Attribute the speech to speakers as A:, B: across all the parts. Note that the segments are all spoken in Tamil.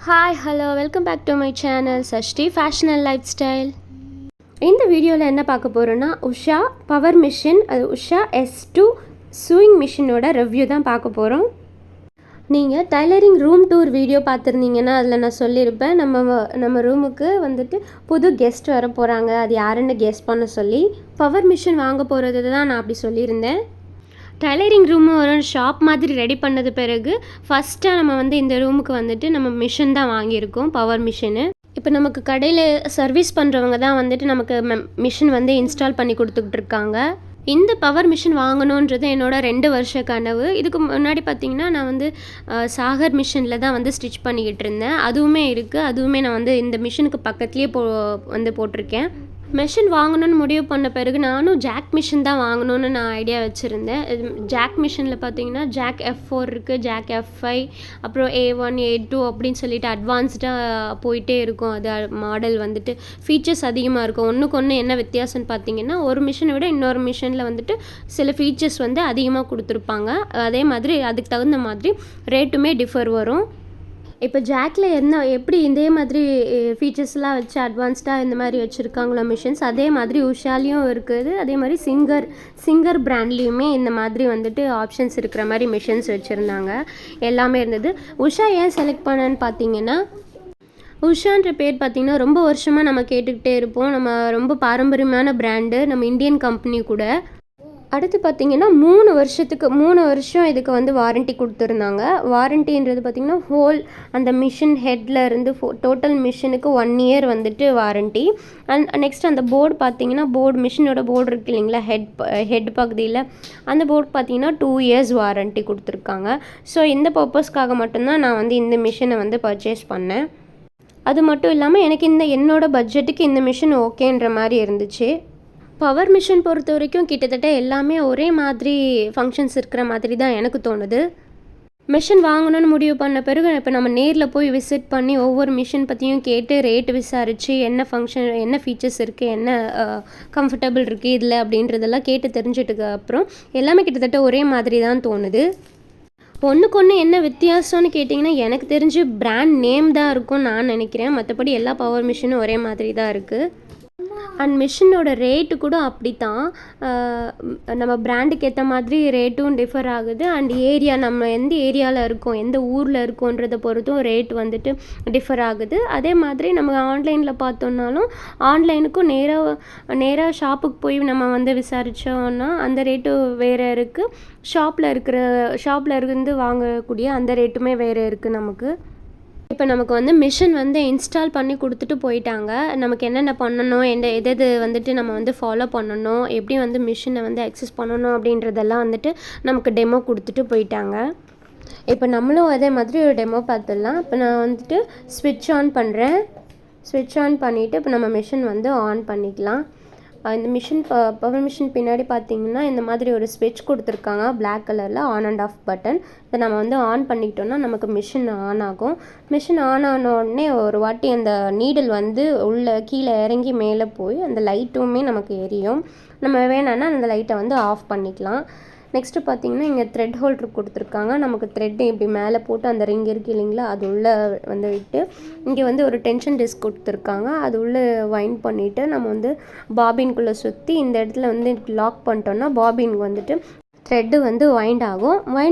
A: Hi hello welcome back to my channel Sashti fashion and lifestyle. இந்த வீடியோவில் என்ன பார்க்க போகிறோன்னா உஷா பவர் மிஷின், அது உஷா S2 சூயிங் மிஷினோட ரிவ்யூ தான் பார்க்க போகிறோம். நீங்கள் டைலரிங் ரூம் டூர் வீடியோ பார்த்துருந்தீங்கன்னா அதில் நான் சொல்லியிருப்பேன், நம்ம ரூமுக்கு வந்துட்டு புது கெஸ்ட் வர போகிறாங்க, அது யாருன்னு கெஸ் பண்ண சொல்லி பவர் மிஷின் வாங்க போகிறது தான் நான் அப்படி சொல்லியிருந்தேன். டைலரிங் ரூமு ஒரு ஷாப் மாதிரி ரெடி பண்ணது பிறகு ஃபஸ்ட்டாக நம்ம வந்து இந்த ரூமுக்கு வந்துட்டு நம்ம மிஷின் தான் வாங்கியிருக்கோம், பவர் மிஷினு. இப்போ நமக்கு கடையில் சர்வீஸ் பண்ணுறவங்க தான் வந்துட்டு நமக்கு மிஷின் வந்து இன்ஸ்டால் பண்ணி கொடுத்துக்கிட்டு இருக்காங்க. இந்த பவர் மிஷின் வாங்கணுன்றது என்னோடய 2 வருஷ கனவு. இதுக்கு முன்னாடி பார்த்திங்கன்னா நான் வந்து சாகர் மிஷினில் தான் வந்து ஸ்டிச் பண்ணிக்கிட்டு இருந்தேன். அதுவுமே இருக்குது, அதுவுமே நான் வந்து இந்த மிஷினுக்கு பக்கத்துலேயே வந்து போட்டிருக்கேன். மிஷின் வாங்கணுன்னு முடிவு பண்ண பிறகு நானும் ஜாக் மிஷின் தான் வாங்கணுன்னு நான் ஐடியா வச்சுருந்தேன். ஜாக் மிஷினில் பார்த்தீங்கன்னா ஜாக் F4 இருக்குது, ஜாக் F5, அப்புறம் A1 A2 அப்படின்னு சொல்லிட்டு அட்வான்ஸ்டாக போயிட்டே இருக்கும். அது மாடல் வந்துட்டு ஃபீச்சர்ஸ் அதிகமாக இருக்கும். ஒன்றுக்கு ஒன்று என்ன வித்தியாசம்னு பார்த்தீங்கன்னா, ஒரு மிஷினை விட இன்னொரு மிஷினில் வந்துட்டு சில ஃபீச்சர்ஸ் வந்து அதிகமாக கொடுத்துருப்பாங்க. அதே மாதிரி அதுக்கு தகுந்த மாதிரி ரேட்டுமே டிஃபர் வரும். இப்போ ஜாக்கில் எப்படி இதே மாதிரி ஃபீச்சர்ஸ்லாம் வச்சு அட்வான்ஸ்டாக இந்த மாதிரி வச்சுருக்காங்களோ மிஷின்ஸ், அதே மாதிரி உஷாலையும் இருக்குது. அதே மாதிரி சிங்கர் பிராண்ட்லேயுமே இந்த மாதிரி வந்துட்டு ஆப்ஷன்ஸ் இருக்கிற மாதிரி மிஷின்ஸ் வச்சுருந்தாங்க, எல்லாமே இருந்தது. உஷா ஏன் செலக்ட் பண்ணேன்னு பார்த்தீங்கன்னா, உஷான்ற பேர் பார்த்திங்கன்னா ரொம்ப வருஷமாக நம்ம கேட்டுக்கிட்டே இருப்போம். நம்ம ரொம்ப பாரம்பரியமான பிராண்டு, நம்ம இந்தியன் கம்பெனி கூட. அடுத்து பார்த்திங்கன்னா 3 வருஷம் இதுக்கு வந்து வாரண்ட்டி கொடுத்துருந்தாங்க. வாரண்ட்டின்றது பார்த்திங்கன்னா ஹோல் அந்த மிஷின் ஹெட்டில் இருந்து டோட்டல் மிஷினுக்கு 1 இயர் வந்துட்டு வாரண்ட்டி. நெக்ஸ்ட் அந்த போர்டு பார்த்திங்கன்னா, மிஷினோட போர்டு இருக்குது இல்லைங்களா, ஹெட் பகுதியில் அந்த போர்டு பார்த்திங்கன்னா 2 இயர்ஸ் வாரண்ட்டி கொடுத்துருக்காங்க. ஸோ இந்த பர்பஸ்க்காக மட்டும்தான் நான் வந்து இந்த மிஷினை வந்து பர்ச்சேஸ் பண்ணேன். அது மட்டும் இல்லாமல் எனக்கு என்னோடய பட்ஜெட்டுக்கு இந்த மிஷின் ஓகேன்ற மாதிரி இருந்துச்சு. பவர் மிஷின் பொறுத்த வரைக்கும் கிட்டத்தட்ட எல்லாமே ஒரே மாதிரி ஃபங்க்ஷன்ஸ் இருக்கிற மாதிரி தான் எனக்கு தோணுது. மிஷின் வாங்கணும்னு முடிவு பண்ண பிறகு இப்போ நம்ம நேரில் போய் விசிட் பண்ணி ஒவ்வொரு மிஷின் பற்றியும் கேட்டு ரேட்டு விசாரித்து என்ன ஃபங்க்ஷன், என்ன ஃபீச்சர்ஸ் இருக்குது, என்ன கம்ஃபர்டபுள் இருக்குது இதில் அப்படின்றதெல்லாம் கேட்டு தெரிஞ்சிட்டுக்கு அப்புறம் எல்லாமே கிட்டத்தட்ட ஒரே மாதிரி தான் தோணுது. ஒன்றுக்கு ஒன்று என்ன வித்தியாசம்னு கேட்டிங்கன்னா, எனக்கு தெரிஞ்சு பிராண்ட் நேம் தான் இருக்கும்னு நான் நினைக்கிறேன். மற்றபடி எல்லா பவர் மிஷினும் ஒரே மாதிரி தான் இருக்குது. அண்ட் மிஷினோட ரேட்டு கூட அப்படி தான், நம்ம பிராண்டுக்கு ஏற்ற மாதிரி ரேட்டும் டிஃபர் ஆகுது. அண்ட் ஏரியா, நம்ம எந்த ஏரியாவில் இருக்கோம், எந்த ஊரில் இருக்கோன்றதை பொறுத்தும் ரேட் வந்துட்டு டிஃபர் ஆகுது. அதே மாதிரி நம்ம ஆன்லைனில் பார்த்தோம்னாலும் ஆன்லைனுக்கும் நேராக ஷாப்புக்கு போய் நம்ம வந்து விசாரித்தோன்னா அந்த ரேட்டு வேறு இருக்குது. ஷாப்பில் இருந்து வாங்கக்கூடிய அந்த ரேட்டுமே வேறு இருக்குது நமக்கு. இப்போ நமக்கு வந்து மிஷின் வந்து இன்ஸ்டால் பண்ணி கொடுத்துட்டு போயிட்டாங்க. நமக்கு என்னென்ன பண்ணணும், எது வந்துட்டு நம்ம வந்து ஃபாலோ பண்ணணும், எப்படி வந்து மிஷினை வந்து அக்சஸ் பண்ணணும் அப்படின்றதெல்லாம் வந்துட்டு நமக்கு டெமோ கொடுத்துட்டு போயிட்டாங்க. இப்போ நம்மளும் அதே மாதிரி ஒரு டெமோ பார்த்துடலாம். இப்போ நான் வந்துட்டு ஸ்விட்ச் ஆன் பண்ணுறேன். ஸ்விட்ச் ஆன் பண்ணிவிட்டு இப்போ நம்ம மிஷின் வந்து ஆன் பண்ணிக்கலாம். இந்த பவர் மிஷின் பின்னாடி பார்த்திங்கன்னா இந்த மாதிரி ஒரு ஸ்விட்ச் கொடுத்துருக்காங்க பிளாக் கலரில், ஆன் அண்ட் ஆஃப் பட்டன். இதை நம்ம வந்து ஆன் பண்ணிக்கிட்டோன்னா நமக்கு மிஷின் ஆன் ஆகும். மிஷின் ஆன் ஆன உடனே ஒரு வாட்டி அந்த நீடில் வந்து கீழே இறங்கி மேலே போய் அந்த லைட்டுமே நமக்கு எரியும். நம்ம வேணான்னா அந்த லைட்டை வந்து ஆஃப் பண்ணிக்கலாம். நெக்ஸ்ட்டு பார்த்திங்கன்னா இங்கே த்ரெட் ஹோல்ட்ரு கொடுத்துருக்காங்க. நமக்கு த்ரெட்டு இப்படி மேலே போட்டு அந்த ரிங் இருக்குது இல்லைங்களா, அது உள்ளே வந்து விட்டு இங்கே வந்து ஒரு டென்ஷன் டிஸ்க் கொடுத்துருக்காங்க. அது உள்ளே வைண்ட் பண்ணிவிட்டு நம்ம வந்து பாபின்குள்ளே சுற்றி இந்த இடத்துல வந்து லாக் பண்ணிட்டோன்னா பாபின் வந்துட்டு த்ரெட்டு வந்து வைண்ட்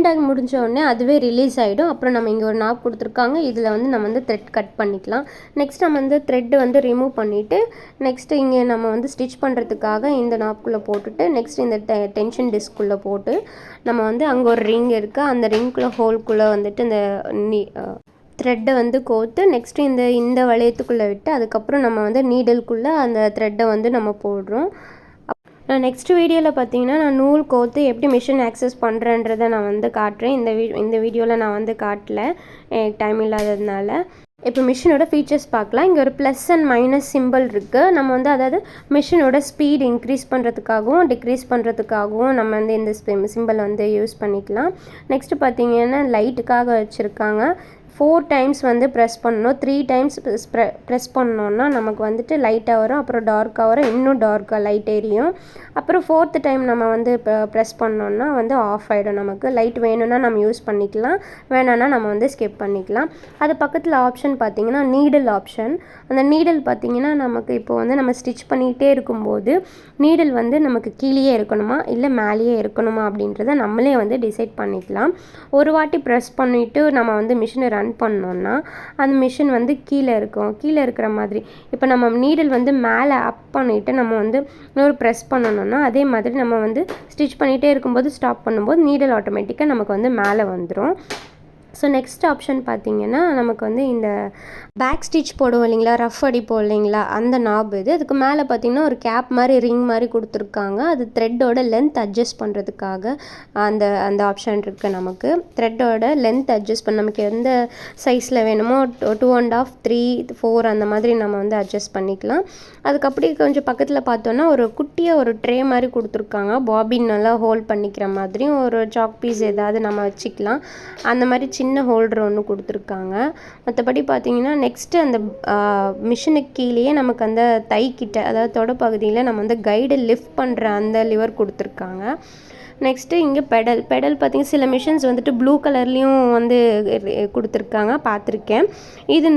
A: ஆகி முடிஞ்ச உடனே அதுவே ரிலீஸ் ஆகிடும். அப்புறம் நம்ம இங்கே ஒரு நாப் கொடுத்துருக்காங்க, இதில் வந்து நம்ம வந்து த்ரெட் கட் பண்ணிக்கலாம். நெக்ஸ்ட் நம்ம வந்து த்ரெட்டு வந்து ரிமூவ் பண்ணிவிட்டு நெக்ஸ்ட்டு இங்கே நம்ம வந்து ஸ்டிச் பண்ணுறதுக்காக இந்த நாப்குள்ளே போட்டுட்டு நெக்ஸ்ட் இந்த டென்ஷன் டிஸ்க்குள்ளே போட்டு நம்ம வந்து அங்கே ஒரு ரிங் இருக்குது, அந்த ரிங்குள்ளே ஹோல்குள்ளே வந்துட்டு இந்த த்ரெட்டை வந்து கோர்த்து நெக்ஸ்ட்டு இந்த வளையத்துக்குள்ளே விட்டு அதுக்கப்புறம் நம்ம வந்து நீடலுக்குள்ளே அந்த த்ரெட்டை வந்து நம்ம போடுறோம். நான் நெக்ஸ்ட் வீடியோவில் பார்த்தீங்கன்னா நான் நூல் கோர்த்து எப்படி மிஷின் ஆக்சஸ் பண்ணுறேன்றதை நான் வந்து காட்டுறேன். இந்த வீடியோவில் நான் வந்து காட்டல, எனக்கு டைம் இல்லாததுனால. இப்போ மிஷினோட ஃபீச்சர்ஸ் பார்க்கலாம். இங்கே ஒரு ப்ளஸ் அண்ட் மைனஸ் சிம்பிள் இருக்குது. நம்ம வந்து அதாவது மிஷினோட ஸ்பீட் இன்க்ரீஸ் பண்ணுறதுக்காகவும் டிக்ரீஸ் பண்ணுறதுக்காகவும் நம்ம வந்து இந்த சிம்பிள் வந்து யூஸ் பண்ணிக்கலாம். நெக்ஸ்ட்டு பார்த்தீங்கன்னா லைட்டுக்காக வச்சுருக்காங்க. 4 டைம்ஸ் வந்து ப்ரெஸ் பண்ணணும். 3 டைம்ஸ் ப்ரெஸ் பண்ணோன்னா நமக்கு வந்துட்டு லைட்டாக வரும். அப்புறம் டார்க்காக வரும், இன்னும் டார்க்காக லைட் எரியும். அப்புறம் 4th டைம் நம்ம வந்து இப்போ ப்ரெஸ் பண்ணோன்னா வந்து ஆஃப் ஆகிடும். நமக்கு லைட் வேணும்னா நம்ம யூஸ் பண்ணிக்கலாம், வேணான்னா நம்ம வந்து ஸ்கிப் பண்ணிக்கலாம். அது பக்கத்தில் ஆப்ஷன் பார்த்திங்கன்னா நீடில் ஆப்ஷன். அந்த நீடில் பார்த்திங்கன்னா நமக்கு இப்போ வந்து நம்ம ஸ்டிச் பண்ணிகிட்டே இருக்கும்போது நீடில் வந்து நமக்கு கீழேயே இருக்கணுமா இல்லை மேலேயே இருக்கணுமா அப்படின்றத நம்மளே வந்து டிசைட் பண்ணிக்கலாம். ஒரு வாட்டி ப்ரெஸ் பண்ணிவிட்டு நம்ம வந்து மிஷினை ரன் பண்ணோன்னா அந்த மிஷின் வந்து கீழே இருக்கும். கீழே இருக்கிற மாதிரி இப்போ நம்ம நீடில் வந்து மேலே அப் பண்ணிவிட்டு நம்ம வந்து இன்னொரு ப்ரெஸ் பண்ணணும்னா அதே மாதிரி நம்ம வந்து ஸ்டிச் பண்ணிகிட்டே இருக்கும்போது ஸ்டாப் பண்ணும்போது நீடில் ஆட்டோமேட்டிக்காக நமக்கு வந்து மேலே வந்துடும். ஸோ நெக்ஸ்ட் ஆப்ஷன் பார்த்திங்கன்னா நமக்கு வந்து இந்த பேக் ஸ்டிச் போடுவோம் இல்லைங்களா, ரஃப் அடிப்போம் இல்லைங்களா, அந்த நாப் இது. அதுக்கு மேலே பார்த்திங்கன்னா ஒரு கேப் மாதிரி ரிங் மாதிரி கொடுத்துருக்காங்க. அது த்ரெட்டோட லென்த் அட்ஜஸ்ட் பண்ணுறதுக்காக அந்த அந்த ஆப்ஷன் இருக்குது. நமக்கு த்ரெட்டோட லென்த் அட்ஜஸ்ட் பண்ண நமக்கு எந்த சைஸில் வேணுமோ 2.5, 3, 4 அந்த மாதிரி நம்ம வந்து அட்ஜஸ்ட் பண்ணிக்கலாம். அதுக்கு அப்படி கொஞ்சம் பக்கத்தில் பார்த்தோன்னா ஒரு குட்டியாக ஒரு ட்ரே மாதிரி கொடுத்துருக்காங்க. பாபின் நல்லா ஹோல்ட் பண்ணிக்கிற மாதிரியும் ஒரு சாக் பீஸ் ஏதாவது நம்ம வச்சுக்கலாம். அந்த மாதிரி சின்ன ஹோல்டர் ஒன்று கொடுத்துருக்காங்க. மற்றபடி பார்த்திங்கன்னா நெக்ஸ்ட்டு அந்த மிஷினுக்கு கீழேயே நமக்கு அந்த தைக்கிட்ட அதாவது தொடப்பகுதியில் நம்ம வந்து கைடு லிஃப்ட் பண்ணுற அந்த லிவர் கொடுத்துருக்காங்க. நெக்ஸ்ட்டு இங்கே பெடல் பார்த்திங்கன்னா சில மிஷின்ஸ் வந்துட்டு ப்ளூ கலர்லேயும் வந்து கொடுத்துருக்காங்க, பார்த்துருக்கேன். இது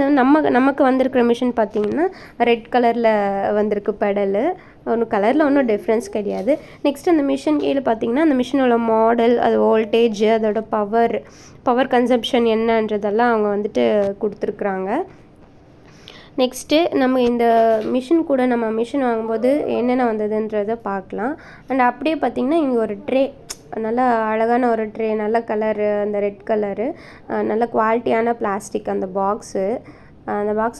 A: நமக்கு வந்திருக்கிற மிஷின் பார்த்திங்கன்னா ரெட் கலரில் வந்திருக்கு பெடலு. ஒன்றும் கலரில் ஒன்றும் டிஃப்ரென்ஸ் கிடையாது. நெக்ஸ்ட் அந்த மிஷின் கீழே பார்த்திங்கன்னா அந்த மிஷினோட மாடல், அது வோல்டேஜ், அதோட பவர் கன்சம்ப்ஷன் என்னன்றதெல்லாம் அவங்க வந்துட்டு கொடுத்துருக்குறாங்க. நெக்ஸ்ட்டு நம்ம இந்த மிஷின் கூட நம்ம மிஷின் வாங்கும்போது என்னென்ன வந்ததுன்றதை பார்க்கலாம். அண்ட் அப்படியே பார்த்திங்கன்னா இங்கே ஒரு ட்ரே, நல்லா அழகான ஒரு ட்ரே, நல்ல கலரு, அந்த ரெட் கலரு, நல்ல குவாலிட்டியான பிளாஸ்டிக். அந்த பாக்ஸு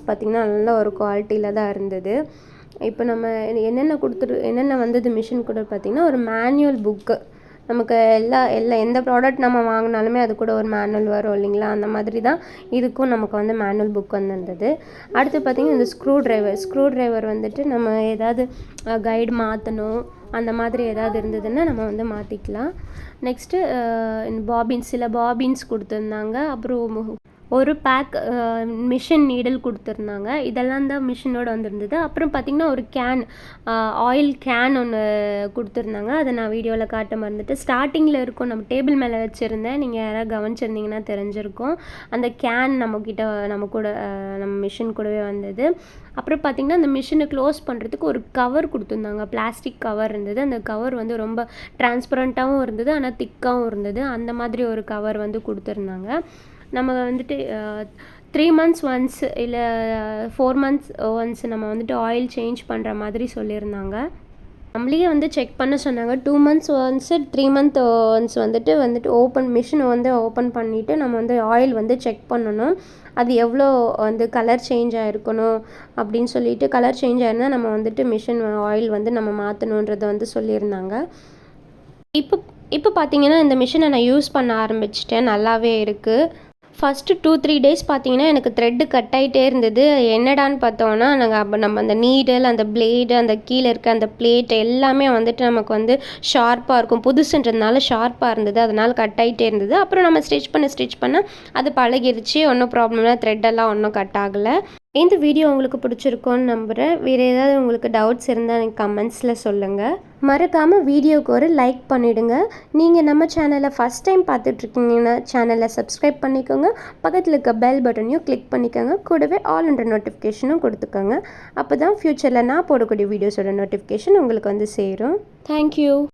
A: பார்த்திங்கன்னா நல்ல ஒரு குவாலிட்டியில் தான் இருந்தது. இப்போ நம்ம என்னென்ன வந்தது மிஷின் கூட பார்த்திங்கன்னா ஒரு மேனுவல் புக்கு. நமக்கு எந்த ப்ராடக்ட் நம்ம வாங்கினாலுமே அது கூட ஒரு மேனுவல் வரும் இல்லைங்களா, அந்த மாதிரி தான் இதுக்கும் நமக்கு வந்து மேனுவல் புக் வந்திருந்தது. அடுத்து பார்த்திங்கன்னா இந்த ஸ்க்ரூ ட்ரைவர் வந்துட்டு நம்ம ஏதாவது கைடு மாற்றணும் அந்த மாதிரி ஏதாவது இருந்ததுன்னா நம்ம வந்து மாற்றிக்கலாம். நெக்ஸ்ட்டு சில பாபின்ஸ் கொடுத்துருந்தாங்க. அப்புறம் ஒரு பேக் மிஷின் நீடில் கொடுத்துருந்தாங்க. இதெல்லாம் தான் மிஷினோடு வந்துருந்தது. அப்புறம் பார்த்திங்கன்னா ஒரு ஆயில் கேன் ஒன்று கொடுத்துருந்தாங்க. அதை நான் வீடியோவில் காட்ட மறந்துட்டு ஸ்டார்டிங்கில் இருக்கும், நம்ம டேபிள் மேலே வச்சுருந்தேன். நீங்கள் யாராவது கவனிச்சிருந்தீங்கன்னா தெரிஞ்சிருக்கும். அந்த கேன் நம்ம மிஷின் கூடவே வந்தது. அப்புறம் பார்த்திங்கன்னா அந்த மிஷினை க்ளோஸ் பண்ணுறதுக்கு ஒரு கவர் கொடுத்துருந்தாங்க, பிளாஸ்டிக் கவர் இருந்தது. அந்த கவர் வந்து ரொம்ப டிரான்ஸ்பரண்ட்டாகவும் இருந்தது, ஆனால் திக்காகவும் இருந்தது. அந்த மாதிரி ஒரு கவர் வந்து கொடுத்துருந்தாங்க. நம்ம வந்துட்டு 3 months ஒன்ஸ் இல்லை 4 months ஒன்ஸ் நம்ம வந்துட்டு ஆயில் சேஞ்ச் பண்ணுற மாதிரி சொல்லியிருந்தாங்க. நம்மளையே வந்து செக் பண்ண சொன்னாங்க. 2 months ஒன்ஸு 3 month ஒன்ஸ் வந்துட்டு மிஷினை வந்து ஓப்பன் பண்ணிவிட்டு நம்ம வந்து ஆயில் வந்து செக் பண்ணணும். அது எவ்வளோ வந்து கலர் சேஞ்ச் ஆகிருக்கணும் அப்படின்னு சொல்லிட்டு, கலர் சேஞ்ச் ஆகிருந்தால் நம்ம வந்துட்டு மிஷின் ஆயில் வந்து நம்ம மாற்றணுன்றதை வந்து சொல்லியிருந்தாங்க. இப்போ பார்த்திங்கன்னா இந்த மிஷினை நான் யூஸ் பண்ண ஆரம்பிச்சிட்டேன், நல்லாவே இருக்குது. ஃபஸ்ட்டு 2-3 டேஸ் பார்த்திங்கன்னா எனக்கு த்ரெட்டு கட் ஆகிட்டே இருந்தது. என்னடான்னு பார்த்தோன்னா நம்ம அந்த நீடில், அந்த பிளேடு, அந்த கீழே இருக்க அந்த பிளேட் எல்லாமே வந்துட்டு நமக்கு வந்து ஷார்ப்பாக இருக்கும். புதுசுன்றதுனால ஷார்ப்பாக இருந்தது, அதனால் கட் ஆகிட்டே இருந்தது. அப்புறம் நம்ம ஸ்டிச் பண்ண அது பழகிருச்சு, ஒன்றும் ப்ராப்ளம் இல்லை, த்ரெட்டெல்லாம் ஒன்றும் கட் ஆகலை. இந்த வீடியோ உங்களுக்கு பிடிச்சிருக்கோன்னு நம்புகிறேன். வேறு ஏதாவது உங்களுக்கு டவுட்ஸ் இருந்தால் எனக்கு கமெண்ட்ஸில் சொல்லுங்கள். மறக்காமல் வீடியோவுக்கு ஒரு லைக் பண்ணிவிடுங்க. நீங்கள் நம்ம சேனலை ஃபஸ்ட் டைம் பார்த்துட்ருக்கீங்கன்னா சேனலை சப்ஸ்கிரைப் பண்ணிக்கோங்க. பக்கத்தில் இருக்க பெல் பட்டனையும் கிளிக் பண்ணிக்கோங்க. கூடவே ஆல் என்ற நோட்டிஃபிகேஷனும் கொடுத்துக்கோங்க. அப்போ தான் ஃப்யூச்சரில் நான் போடக்கூடிய வீடியோஸோட நோட்டிஃபிகேஷன் உங்களுக்கு வந்து சேரும். தேங்க்யூ.